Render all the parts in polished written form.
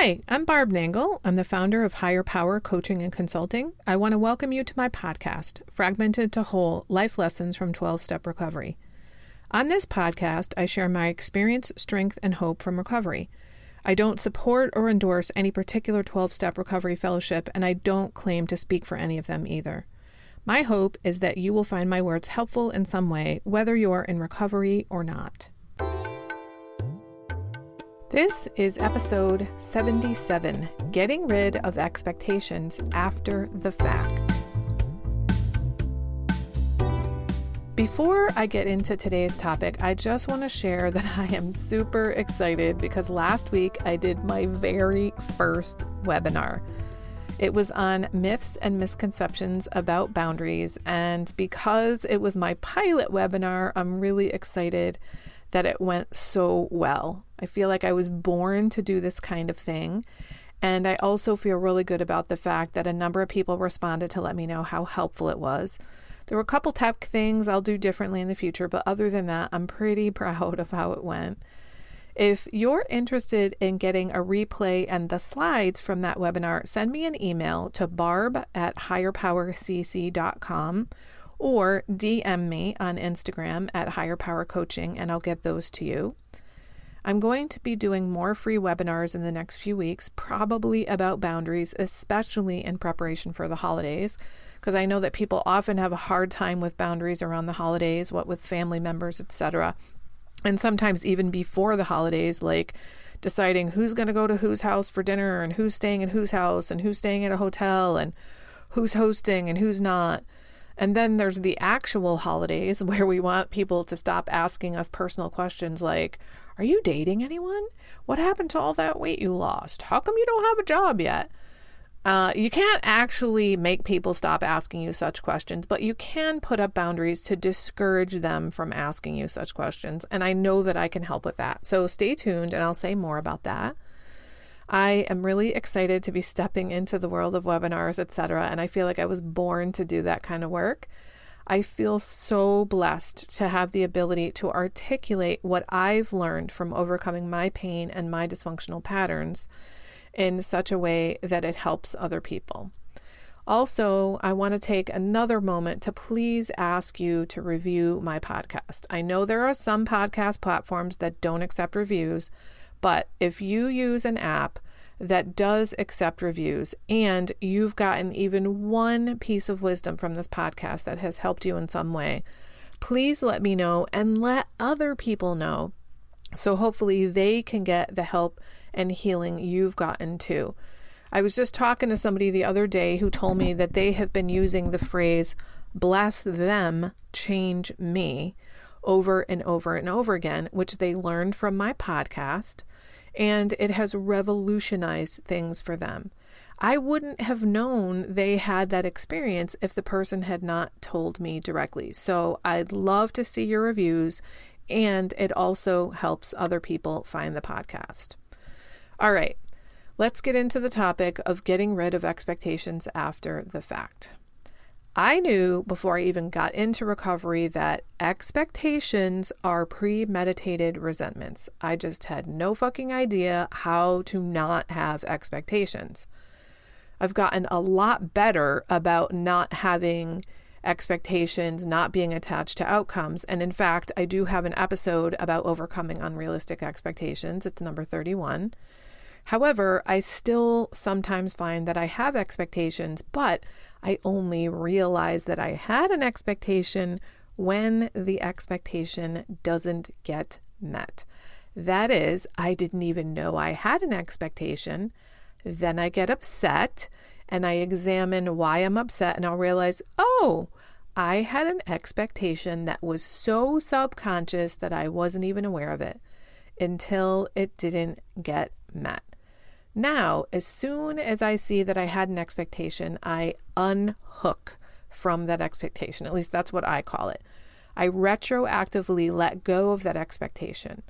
Hi, I'm Barb Nangle. I'm the founder of Higher Power Coaching and Consulting. I want to welcome you to my podcast, Fragmented to Whole: Life Lessons from 12-Step Recovery. On this podcast, I share my experience, strength, and hope from recovery. I don't support or endorse any particular 12-step recovery fellowship, and I don't claim to speak for any of them either. My hope is that you will find my words helpful in some way, whether you're in recovery or not. This is episode 77, Getting Rid of Expectations After the Fact. Before I get into today's topic, I just want to share that I am super excited because last week I did my very first webinar. It was on myths and misconceptions about boundaries, and because it was my pilot webinar, I'm really excited that it went so well. I feel like I was born to do this kind of thing, and I also feel really good about the fact that a number of people responded to let me know how helpful it was. There were a couple tech things I'll do differently in the future, but other than that, I'm pretty proud of how it went. If you're interested in getting a replay and the slides from that webinar, send me an email to barb@higherpowercc.com or DM me on Instagram at higherpowercoaching, and I'll get those to you. I'm going to be doing more free webinars in the next few weeks, probably about boundaries, especially in preparation for the holidays, because I know that people often have a hard time with boundaries around the holidays, what with family members, etc. And sometimes even before the holidays, like deciding who's going to go to whose house for dinner and who's staying in whose house and who's staying at a hotel and who's hosting and who's not. And then there's the actual holidays where we want people to stop asking us personal questions like, are you dating anyone? What happened to all that weight you lost? How come you don't have a job yet? You can't actually make people stop asking you such questions, but you can put up boundaries to discourage them from asking you such questions. And I know that I can help with that. So stay tuned and I'll say more about that. I am really excited to be stepping into the world of webinars, etc. And I feel like I was born to do that kind of work. I feel so blessed to have the ability to articulate what I've learned from overcoming my pain and my dysfunctional patterns in such a way that it helps other people. Also, I want to take another moment to please ask you to review my podcast. I know there are some podcast platforms that don't accept reviews, but if you use an app that does accept reviews and you've gotten even one piece of wisdom from this podcast that has helped you in some way, please let me know and let other people know. So hopefully they can get the help and healing you've gotten too. I was just talking to somebody the other day who told me that they have been using the phrase, bless them, change me, over and over and over again, which they learned from my podcast, and it has revolutionized things for them. I wouldn't have known they had that experience if the person had not told me directly. So I'd love to see your reviews, and it also helps other people find the podcast. All right, let's get into the topic of getting rid of expectations after the fact. I knew before I even got into recovery that expectations are premeditated resentments. I just had no fucking idea how to not have expectations. I've gotten a lot better about not having expectations, not being attached to outcomes. And in fact, I do have an episode about overcoming unrealistic expectations. It's number 31. However, I still sometimes find that I have expectations, but I only realize that I had an expectation when the expectation doesn't get met. That is, I didn't even know I had an expectation. Then I get upset and I examine why I'm upset, and I'll realize, oh, I had an expectation that was so subconscious that I wasn't even aware of it until it didn't get met. Now, as soon as I see that I had an expectation, I unhook from that expectation. At least that's what I call it. I retroactively let go of that expectation.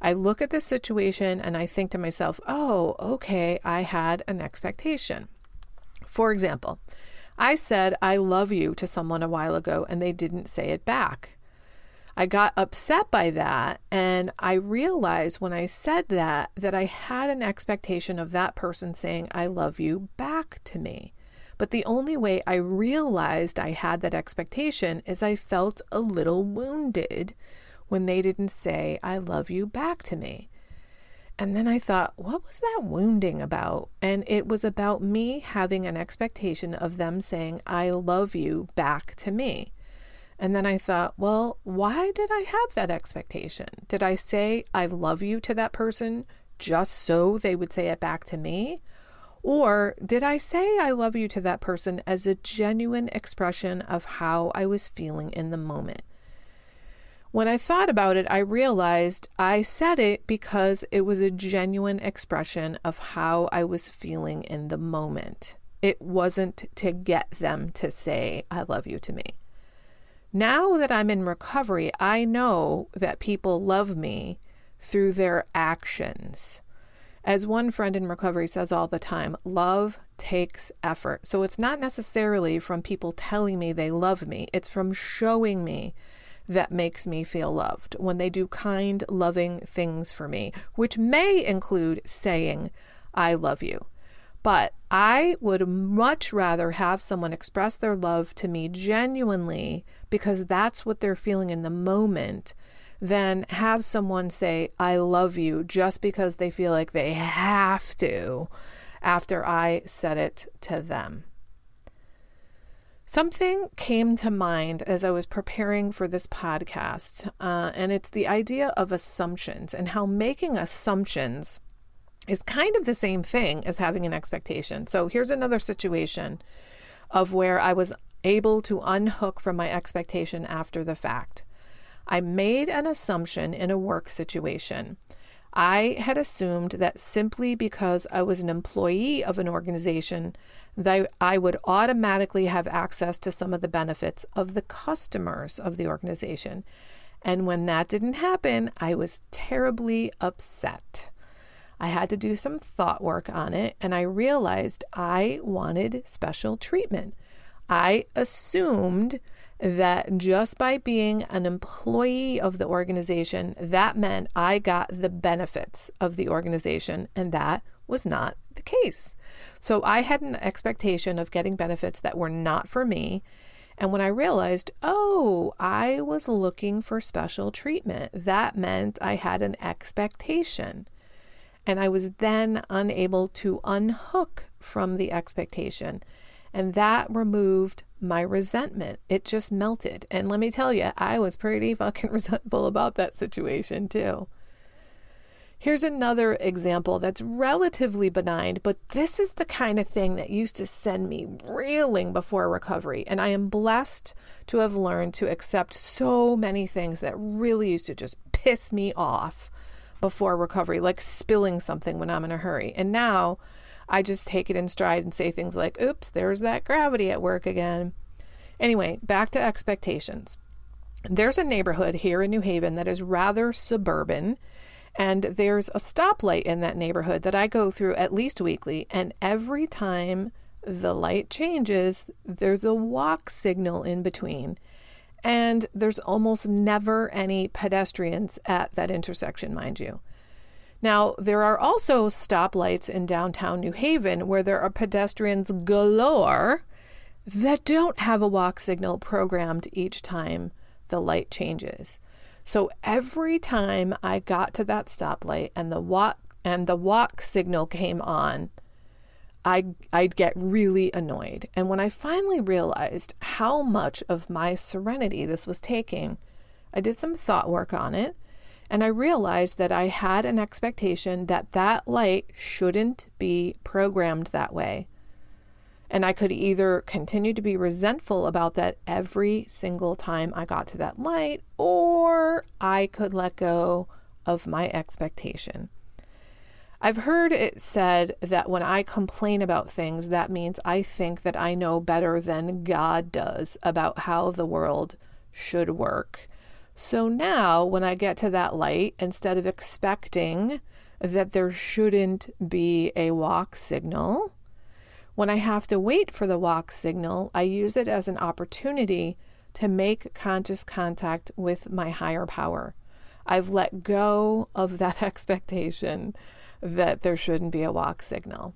I look at the situation and I think to myself, oh, okay, I had an expectation. For example, I said, I love you to someone a while ago and they didn't say it back. I got upset by that, and I realized when I said that I had an expectation of that person saying, I love you back to me. But the only way I realized I had that expectation is I felt a little wounded when they didn't say, I love you back to me. And then I thought, what was that wounding about? And it was about me having an expectation of them saying, I love you back to me. And then I thought, well, why did I have that expectation? Did I say I love you to that person just so they would say it back to me? Or did I say I love you to that person as a genuine expression of how I was feeling in the moment? When I thought about it, I realized I said it because it was a genuine expression of how I was feeling in the moment. It wasn't to get them to say, I love you to me. Now that I'm in recovery, I know that people love me through their actions. As one friend in recovery says all the time, love takes effort. So it's not necessarily from people telling me they love me. It's from showing me that makes me feel loved. When they do kind, loving things for me, which may include saying, I love you. But I would much rather have someone express their love to me genuinely because that's what they're feeling in the moment than have someone say, I love you just because they feel like they have to after I said it to them. Something came to mind as I was preparing for this podcast, and it's the idea of assumptions and how making assumptions is kind of the same thing as having an expectation. So here's another situation of where I was able to unhook from my expectation after the fact. I made an assumption in a work situation. I had assumed that simply because I was an employee of an organization, that I would automatically have access to some of the benefits of the customers of the organization. And when that didn't happen, I was terribly upset. I had to do some thought work on it, and I realized I wanted special treatment. I assumed that just by being an employee of the organization, that meant I got the benefits of the organization, and that was not the case. So I had an expectation of getting benefits that were not for me. And when I realized, I was looking for special treatment, that meant I had an expectation. And I was then unable to unhook from the expectation. And that removed my resentment. It just melted. And let me tell you, I was pretty fucking resentful about that situation too. Here's another example that's relatively benign, but this is the kind of thing that used to send me reeling before recovery. And I am blessed to have learned to accept so many things that really used to just piss me off before recovery, like spilling something when I'm in a hurry. And now I just take it in stride and say things like, oops, there's that gravity at work again. Anyway, back to expectations. There's a neighborhood here in New Haven that is rather suburban, and there's a stoplight in that neighborhood that I go through at least weekly. And every time the light changes, there's a walk signal in between. And there's almost never any pedestrians at that intersection, mind you. Now, there are also stoplights in downtown New Haven where there are pedestrians galore that don't have a walk signal programmed each time the light changes. So every time I got to that stoplight and the walk signal came on, I'd get really annoyed. And when I finally realized how much of my serenity this was taking, I did some thought work on it, and I realized that I had an expectation that that light shouldn't be programmed that way. And I could either continue to be resentful about that every single time I got to that light, or I could let go of my expectation. I've heard it said that when I complain about things, that means I think that I know better than God does about how the world should work. So now when I get to that light, instead of expecting that there shouldn't be a walk signal, when I have to wait for the walk signal, I use it as an opportunity to make conscious contact with my higher power. I've let go of that expectation that there shouldn't be a walk signal.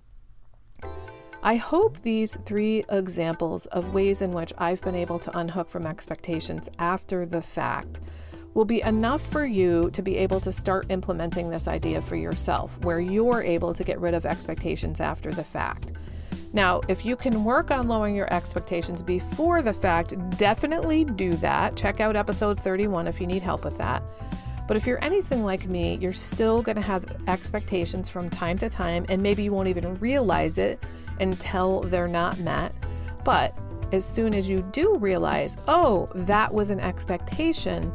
I hope these 3 examples of ways in which I've been able to unhook from expectations after the fact will be enough for you to be able to start implementing this idea for yourself, where you're able to get rid of expectations after the fact. Now, if you can work on lowering your expectations before the fact, definitely do that. Check out episode 31 if you need help with that. But if you're anything like me, you're still going to have expectations from time to time, and maybe you won't even realize it until they're not met. But as soon as you do realize, oh, that was an expectation,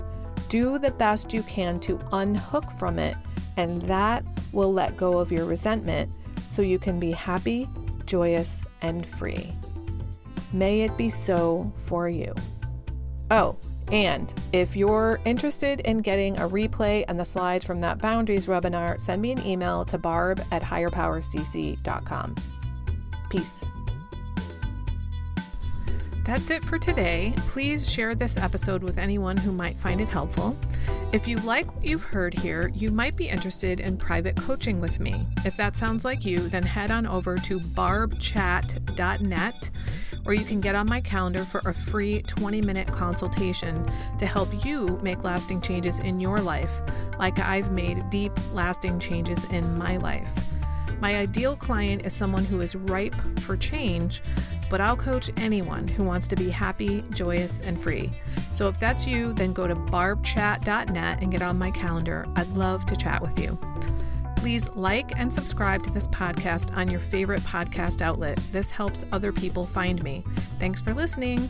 do the best you can to unhook from it, and that will let go of your resentment so you can be happy, joyous, and free. May it be so for you. Oh, and if you're interested in getting a replay and the slides from that boundaries webinar, send me an email to barb@higherpowercc.com. Peace. That's it for today. Please share this episode with anyone who might find it helpful. If you like what you've heard here, you might be interested in private coaching with me. If that sounds like you, then head on over to barbchat.net, or you can get on my calendar for a free 20-minute consultation to help you make lasting changes in your life, like I've made deep, lasting changes in my life. My ideal client is someone who is ripe for change, but I'll coach anyone who wants to be happy, joyous, and free. So if that's you, then go to barbchat.net and get on my calendar. I'd love to chat with you. Please like and subscribe to this podcast on your favorite podcast outlet. This helps other people find me. Thanks for listening.